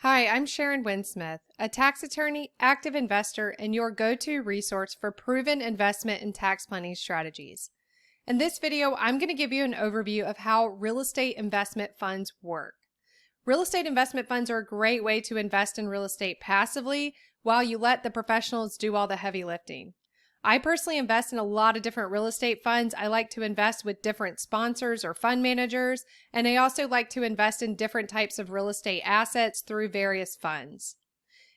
Hi, I'm Sharon Winsmith, a tax attorney, active investor, and your go-to resource for proven investment and tax planning strategies. In this video, I'm going to give you an overview of how real estate investment funds work. Real estate investment funds are a great way to invest in real estate passively while you let the professionals do all the heavy lifting. I personally invest in a lot of different real estate funds. I like to invest with different sponsors or fund managers, and I also like to invest in different types of real estate assets through various funds.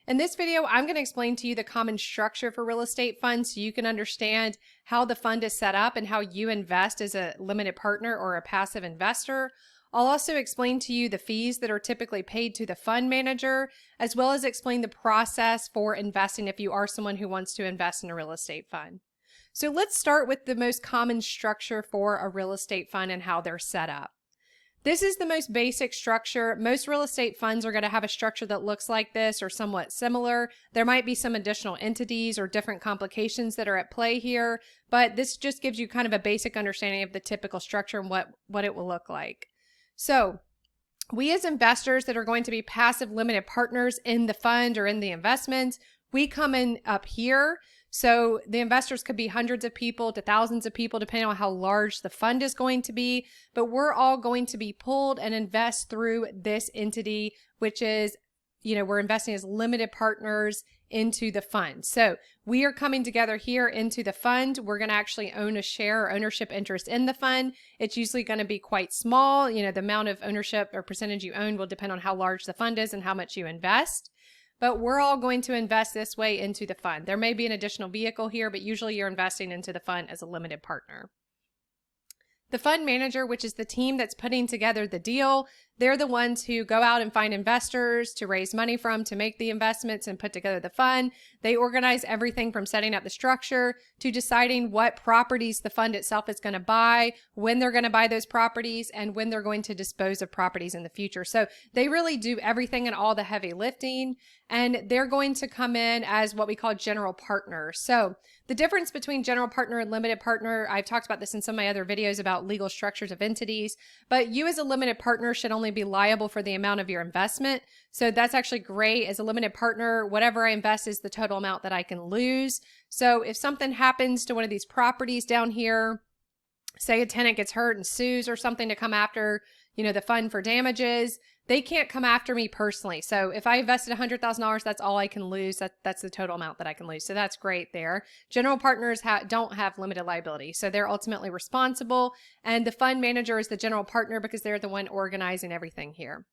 In this video, I'm going to explain to you the common structure for real estate funds so you can understand how the fund is set up and how you invest as a limited partner or a passive investor. I'll also explain to you the fees that are typically paid to the fund manager, as well as explain the process for investing if you are someone who wants to invest in a real estate fund. So let's start with the most common structure for a real estate fund and how they're set up. This is the most basic structure. Most real estate funds are going to have a structure that looks like this or somewhat similar. There might be some additional entities or different complications that are at play here, but this just gives you kind of a basic understanding of the typical structure and what it will look like. So we as investors that are going to be passive limited partners in the fund or in the investments, we come in up here. So the investors could be hundreds of people to thousands of people, depending on how large the fund is going to be. But we're all going to be pulled and invest through this entity, which is, we're investing as limited partners into the fund. So we are coming together here into the fund. We're going to actually own a share or ownership interest in the fund. It's usually going to be quite small. The amount of ownership or percentage you own will depend on how large the fund is and how much you invest. But we're all going to invest this way into the fund. There may be an additional vehicle here, but usually you're investing into the fund as a limited partner. The fund manager, which is the team that's putting together the deal, they're the ones who go out and find investors to raise money from, to make the investments and put together the fund. They organize everything from setting up the structure to deciding what properties the fund itself is going to buy, when they're going to buy those properties, and when they're going to dispose of properties in the future. So they really do everything and all the heavy lifting, and they're going to come in as what we call general partners. So the difference between general partner and limited partner, I've talked about this in some of my other videos about legal structures of entities, but you as a limited partner should only be liable for the amount of your investment. So that's actually great. As a limited partner, whatever I invest is the total amount that I can lose. So if something happens to one of these properties down here, say a tenant gets hurt and sues or something to come after, the fund for damages, they can't come after me personally. So if I invested $100,000, that's all I can lose. That's the total amount that I can lose. So that's great there. General partners don't have limited liability. So they're ultimately responsible. And the fund manager is the general partner because they're the one organizing everything here.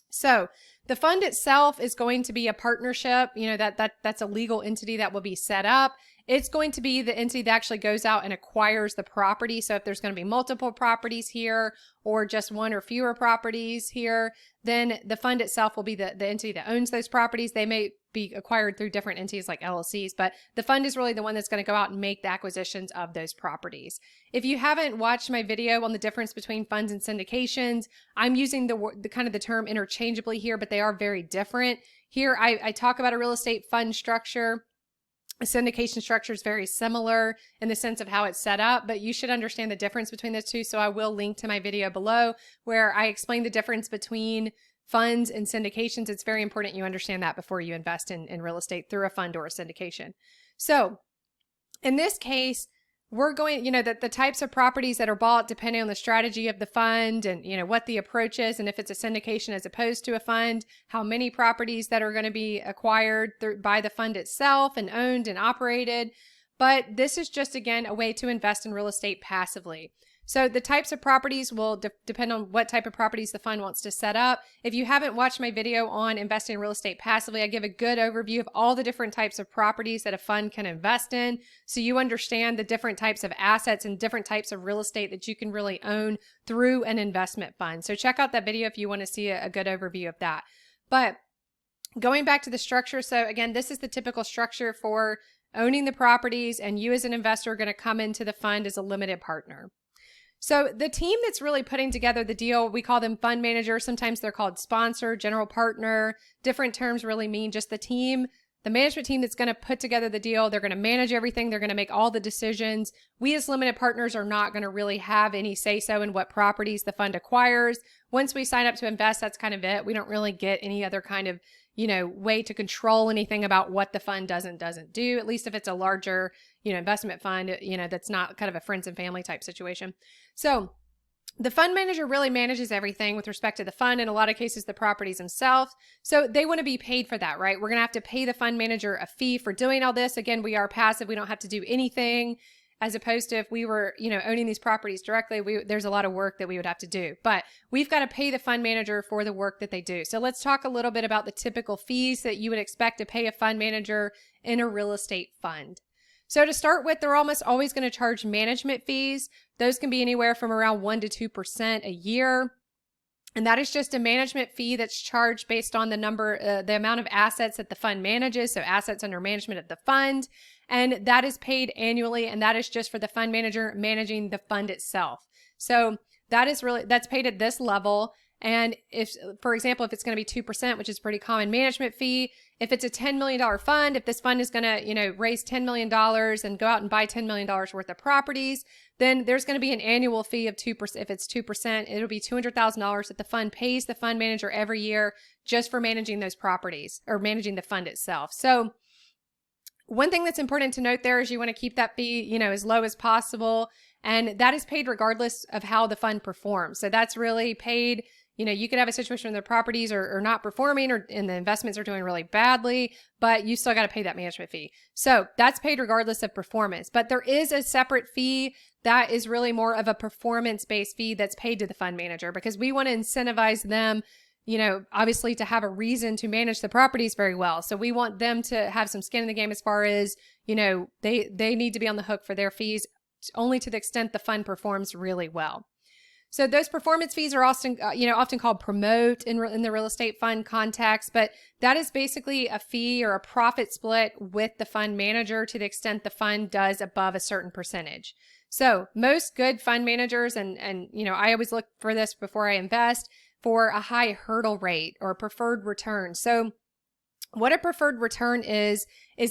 So the fund itself is going to be a partnership, that's a legal entity that will be set up. It's going to be the entity that actually goes out and acquires the property. So if there's going to be multiple properties here or just one or fewer properties here, then the fund itself will be the entity that owns those properties. They may be acquired through different entities like LLCs, but the fund is really the one that's going to go out and make the acquisitions of those properties. If you haven't watched my video on the difference between funds and syndications, I'm using the kind of the term interchangeably here, but they are very different. Here I talk about a real estate fund structure. A syndication structure is very similar in the sense of how it's set up, but you should understand the difference between the two. So I will link to my video below where I explain the difference between funds and syndications. It's very important you understand that before you invest in real estate through a fund or a syndication. So in this case, we're going, the types of properties that are bought depending on the strategy of the fund and, what the approach is. And if it's a syndication as opposed to a fund, how many properties that are going to be acquired by the fund itself and owned and operated. But this is just, again, a way to invest in real estate passively. So the types of properties will depend on what type of properties the fund wants to set up. If you haven't watched my video on investing in real estate passively, I give a good overview of all the different types of properties that a fund can invest in. So you understand the different types of assets and different types of real estate that you can really own through an investment fund. So check out that video if you want to see a good overview of that. But going back to the structure. So again, this is the typical structure for owning the properties, and you as an investor are going to come into the fund as a limited partner. So the team that's really putting together the deal, we call them fund managers. Sometimes they're called sponsor, general partner. Different terms really mean just the team, the management team that's going to put together the deal. They're going to manage everything. They're going to make all the decisions. We as limited partners are not going to really have any say-so in what properties the fund acquires. once we sign up to invest, that's kind of it. We don't really get any other kind of, way to control anything about what the fund does and doesn't do, at least if it's a larger, investment fund, that's not kind of a friends and family type situation. So the fund manager really manages everything with respect to the fund, in a lot of cases, the properties themselves. So they want to be paid for that, right? We're going to have to pay the fund manager a fee for doing all this. Again, we are passive. We don't have to do anything, as opposed to if we were, owning these properties directly, there's a lot of work that we would have to do. But we've got to pay the fund manager for the work that they do. So let's talk a little bit about the typical fees that you would expect to pay a fund manager in a real estate fund. So to start with, they're almost always going to charge management fees. Those can be anywhere from around 1% to 2% a year. And that is just a management fee that's charged based on the amount of assets that the fund manages. So assets under management of the fund. And that is paid annually. And that is just for the fund manager managing the fund itself. So that's paid at this level. And if, for example, if it's going to be 2%, which is a pretty common management fee, if it's a $10 million fund, if this fund is going to, raise $10 million and go out and buy $10 million worth of properties, then there's going to be an annual fee of 2%. If it's 2%, it'll be $200,000 that the fund pays the fund manager every year just for managing those properties or managing the fund itself. So one thing that's important to note there is you want to keep that fee, as low as possible. And that is paid regardless of how the fund performs. So that's really paid. You could have a situation where the properties are not performing and the investments are doing really badly, but you still got to pay that management fee. So that's paid regardless of performance. But there is a separate fee that is really more of a performance-based fee that's paid to the fund manager, because we want to incentivize them, obviously to have a reason to manage the properties very well. So we want them to have some skin in the game as far as, they need to be on the hook for their fees only to the extent the fund performs really well. So those performance fees are often called promote in the real estate fund context, but that is basically a fee or a profit split with the fund manager to the extent the fund does above a certain percentage. So most good fund managers, and I always look for this before I invest, for a high hurdle rate or preferred return. So what a preferred return is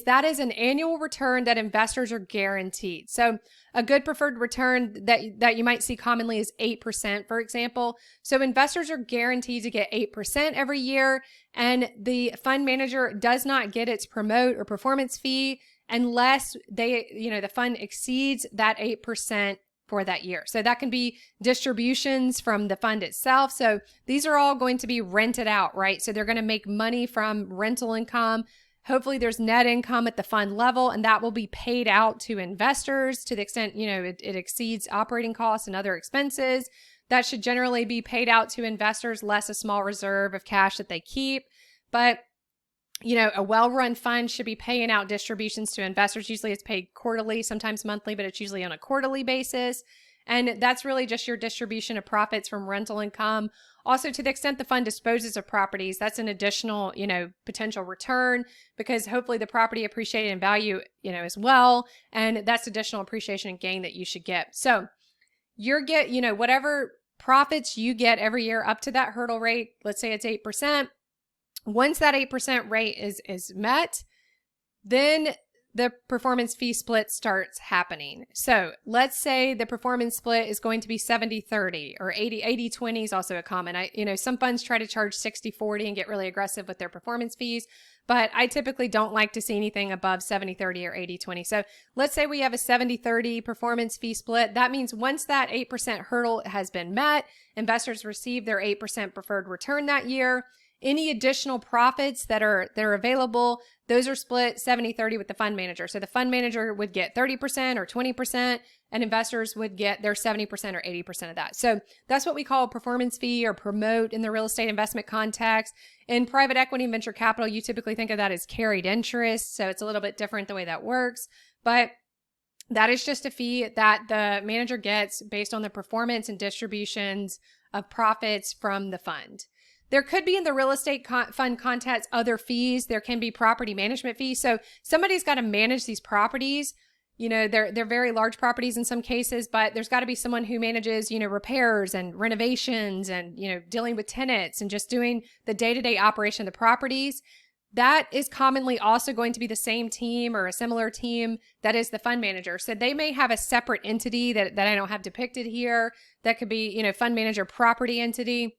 that is an annual return that investors are guaranteed. So a good preferred return that you might see commonly is 8%, for example. So investors are guaranteed to get 8% every year, and the fund manager does not get its promote or performance fee unless the fund exceeds that 8% for that year. So that can be distributions from the fund itself. So these are all going to be rented out, right? So they're going to make money from rental income. Hopefully there's net income at the fund level, and that will be paid out to investors to the extent, it exceeds operating costs and other expenses. That should generally be paid out to investors, less a small reserve of cash that they keep. But a well-run fund should be paying out distributions to investors. Usually it's paid quarterly, sometimes monthly, but it's usually on a quarterly basis. And that's really just your distribution of profits from rental income. Also, to the extent the fund disposes of properties, that's an additional, potential return, because hopefully the property appreciated in value, as well. And that's additional appreciation and gain that you should get. So whatever profits you get every year up to that hurdle rate, let's say it's 8%. Once that 8% rate is met, then the performance fee split starts happening. So let's say the performance split is going to be 70-30 or 80-20 is also a common. Some funds try to charge 60-40 and get really aggressive with their performance fees, but I typically don't like to see anything above 70-30 or 80-20. So let's say we have a 70-30 performance fee split. That means once that 8% hurdle has been met, investors receive their 8% preferred return that year. Any additional profits that are available, those are split 70-30 with the fund manager. So the fund manager would get 30% or 20%, and investors would get their 70% or 80% of that. So that's what we call a performance fee or promote in the real estate investment context. In private equity and venture capital, you typically think of that as carried interest. So it's a little bit different the way that works. But that is just a fee that the manager gets based on the performance and distributions of profits from the fund. There could be in the real estate fund context other fees. There can be property management fees. So somebody's got to manage these properties. They're very large properties in some cases, but there's got to be someone who manages, repairs and renovations and, dealing with tenants and just doing the day-to-day operation of the properties. That is commonly also going to be the same team or a similar team that is the fund manager. So they may have a separate entity that I don't have depicted here. That could be, fund manager property entity.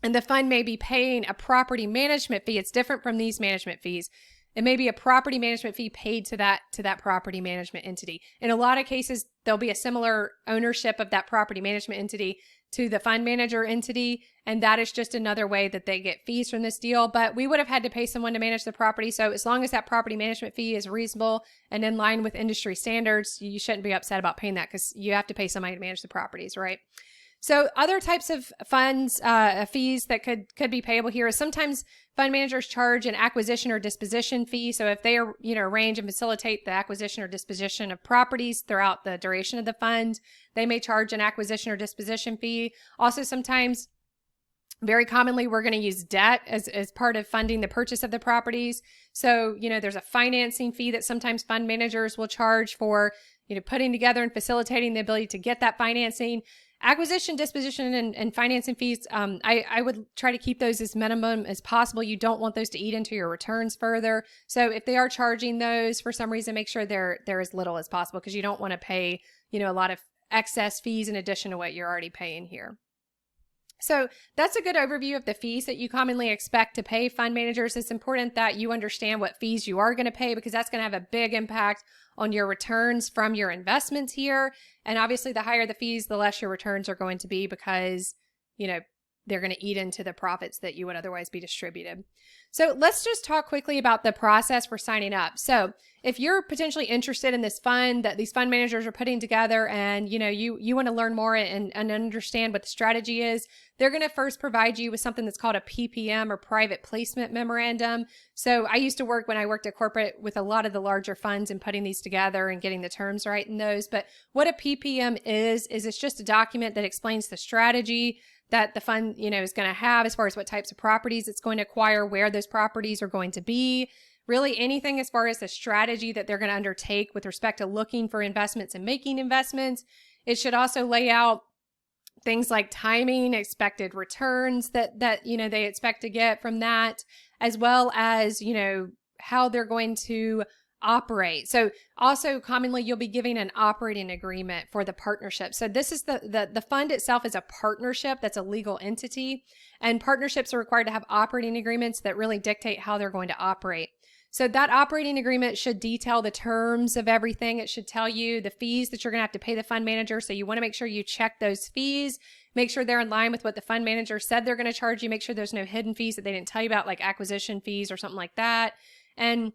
and the fund may be paying a property management fee. It's different from these management fees. It may be a property management fee paid to that property management entity. In a lot of cases, there'll be a similar ownership of that property management entity to the fund manager entity, and that is just another way that they get fees from this deal. But we would have had to pay someone to manage the property, so as long as that property management fee is reasonable and in line with industry standards, you shouldn't be upset about paying that, because you have to pay somebody to manage the properties, right? So other types of funds, fees that could be payable here is sometimes fund managers charge an acquisition or disposition fee. So if they arrange and facilitate the acquisition or disposition of properties throughout the duration of the fund, they may charge an acquisition or disposition fee. Also, sometimes, very commonly, we're going to use debt as part of funding the purchase of the properties. So, there's a financing fee that sometimes fund managers will charge for, putting together and facilitating the ability to get that financing. Acquisition, disposition, and financing fees, I would try to keep those as minimum as possible. You don't want those to eat into your returns further. So if they are charging those for some reason, make sure they're as little as possible, because you don't want to pay, a lot of excess fees in addition to what you're already paying here. So that's a good overview of the fees that you commonly expect to pay fund managers. It's important that you understand what fees you are going to pay, because that's going to have a big impact on your returns from your investments here. And obviously, the higher the fees, the less your returns are going to be, because, they're going to eat into the profits that you would otherwise be distributed. So let's just talk quickly about the process for signing up. So if you're potentially interested in this fund that these fund managers are putting together, and you want to learn more and understand what the strategy is, they're going to first provide you with something that's called a PPM, or private placement memorandum. So I used to work, when I worked at corporate, with a lot of the larger funds and putting these together and getting the terms right in those. But what a PPM is it's just a document that explains the strategy that the fund, is going to have, as far as what types of properties it's going to acquire, where those properties are going to be, really anything as far as the strategy that they're going to undertake with respect to looking for investments and making investments. It should also lay out things like timing, expected returns that they expect to get from that, as well as, how they're going to operate. So also commonly, you'll be giving an operating agreement for the partnership. So this is the fund itself is a partnership. That's a legal entity, and partnerships are required to have operating agreements that really dictate how they're going to operate. So that operating agreement should detail the terms of everything. It should tell you the fees that you're going to have to pay the fund manager. So you want to make sure you check those fees, make sure they're in line with what the fund manager said they're going to charge you. Make sure there's no hidden fees that they didn't tell you about, like acquisition fees or something like that. And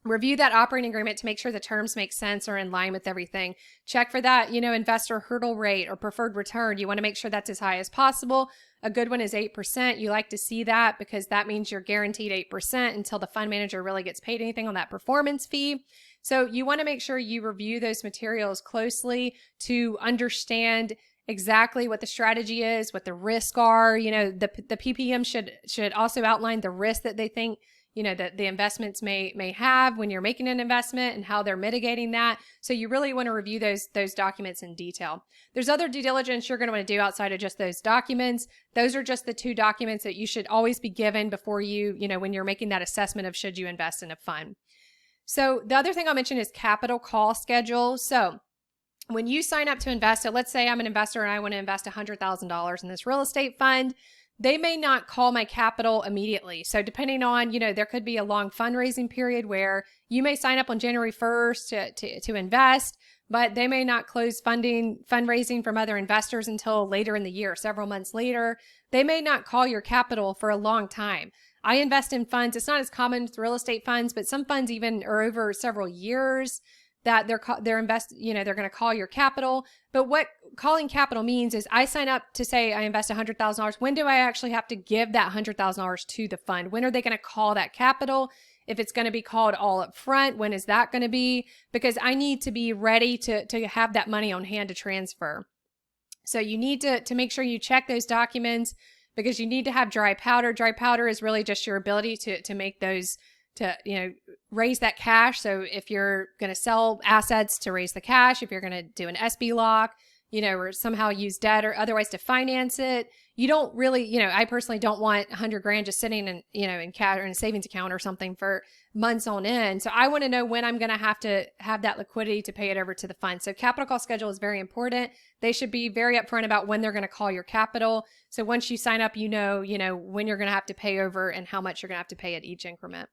review that operating agreement to make sure the terms make sense or in line with everything. Check for that, investor hurdle rate or preferred return. You want to make sure that's as high as possible. A good one is 8%. You like to see that, because that means you're guaranteed 8% until the fund manager really gets paid anything on that performance fee. So you want to make sure you review those materials closely to understand exactly what the strategy is, what the risks are. The PPM should also outline the risk that they think that the investments may have when you're making an investment, and how they're mitigating that. So you really want to review those documents in detail. There's other due diligence you're going to want to do outside of just those documents. Those are just the two documents that you should always be given before when you're making that assessment of should you invest in a fund. So the other thing I'll mention is capital call schedule. So when you sign up to invest, so let's say I'm an investor and I want to invest $100,000 in this real estate fund. They may not call my capital immediately. So depending on, there could be a long fundraising period where you may sign up on January 1st to invest, but they may not close fundraising from other investors until later in the year, several months later. They may not call your capital for a long time. I invest in funds. It's not as common with real estate funds, but some funds even are over several years that they're going to call your capital. But what calling capital means is I sign up to say I invest $100,000. When do I actually have to give that $100,000 to the fund? When are they going to call that capital? If it's going to be called all up front, when is that going to be? Because I need to be ready to have that money on hand to transfer. So you need to make sure you check those documents, because you need to have dry powder. Dry powder is really just your ability to make those, to raise that cash. So if you're going to sell assets to raise the cash, if you're going to do an SB lock, or somehow use debt or otherwise to finance it. You don't really, I personally don't want 100 grand just sitting in, in cash or in a savings account or something for months on end. So I want to know when I'm going to have that liquidity to pay it over to the fund. So capital call schedule is very important. They should be very upfront about when they're going to call your capital. So once you sign up, when you're going to have to pay over and how much you're going to have to pay at each increment.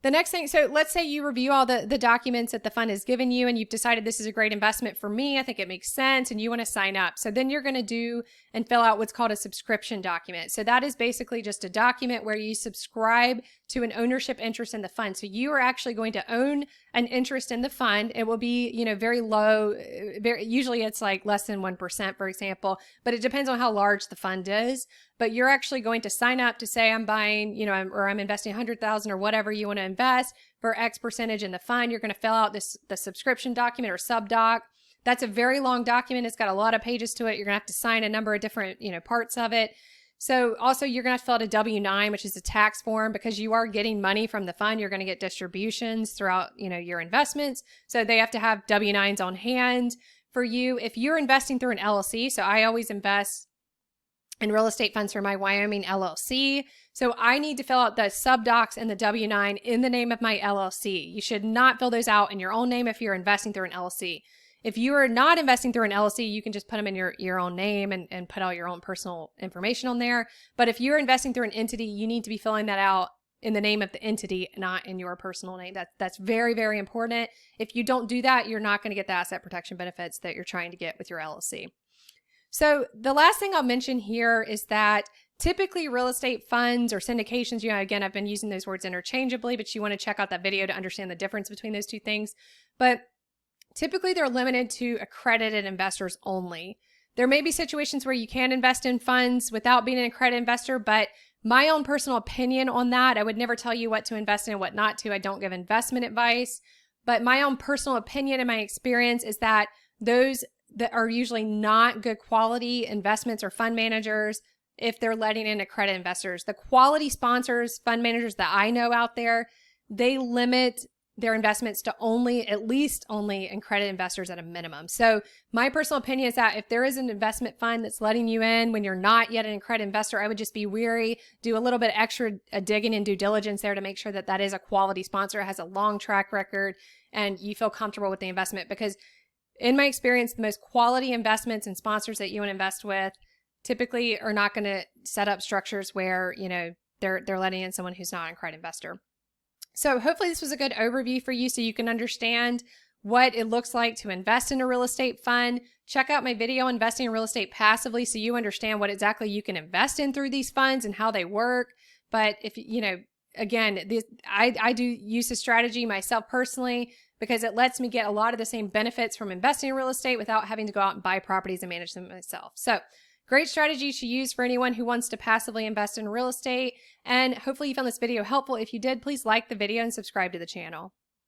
The next thing, so let's say you review all the documents that the fund has given you and you've decided this is a great investment for me. I think it makes sense and you want to sign up. So then you're going to do and fill out what's called a subscription document. So that is basically just a document where you subscribe to an ownership interest in the fund. So you are actually going to own an interest in the fund. It will be, very low. Usually it's like less than 1%, for example, but it depends on how large the fund is. But you're actually going to sign up to say I'm buying, or I'm investing 100,000 or whatever you want to invest for X percentage in the fund. You're going to fill out the subscription document or subdoc. That's a very long document. It's got a lot of pages to it. You're going to have to sign a number of different, parts of it. So also you're going to have to fill out a W-9, which is a tax form, because you are getting money from the fund. You're going to get distributions throughout, your investments. So they have to have W-9s on hand for you. If you're investing through an LLC, so I always invest in real estate funds for my Wyoming LLC. So I need to fill out the subdocs and the W-9 in the name of my LLC. You should not fill those out in your own name if you're investing through an LLC. If you are not investing through an LLC, you can just put them in your own name and put all your own personal information on there. But if you're investing through an entity, you need to be filling that out in the name of the entity, not in your personal name. That's very, very important. If you don't do that, you're not going to get the asset protection benefits that you're trying to get with your LLC. So the last thing I'll mention here is that typically real estate funds or syndications, again, I've been using those words interchangeably, but you want to check out that video to understand the difference between those two things. But typically they're limited to accredited investors only. There may be situations where you can invest in funds without being an accredited investor, but my own personal opinion on that, I would never tell you what to invest in and what not to. I don't give investment advice, but my own personal opinion and my experience is that those that are usually not good quality investments or fund managers if they're letting in accredited investors. The quality sponsors, fund managers that I know out there, they limit their investments to at least only accredited investors at a minimum. So my personal opinion is that if there is an investment fund that's letting you in when you're not yet an accredited investor, I would just be wary, do a little bit extra digging and due diligence there to make sure that that is a quality sponsor, has a long track record, and you feel comfortable with the investment. Because in my experience, the most quality investments and sponsors that you want to invest with typically are not going to set up structures where, they're letting in someone who's not an accredited investor. So hopefully this was a good overview for you so you can understand what it looks like to invest in a real estate fund. Check out my video, Investing in Real Estate Passively, so you understand what exactly you can invest in through these funds and how they work. But if, again, I do use this strategy myself personally because it lets me get a lot of the same benefits from investing in real estate without having to go out and buy properties and manage them myself. So great strategy to use for anyone who wants to passively invest in real estate. And hopefully you found this video helpful. If you did, please like the video and subscribe to the channel.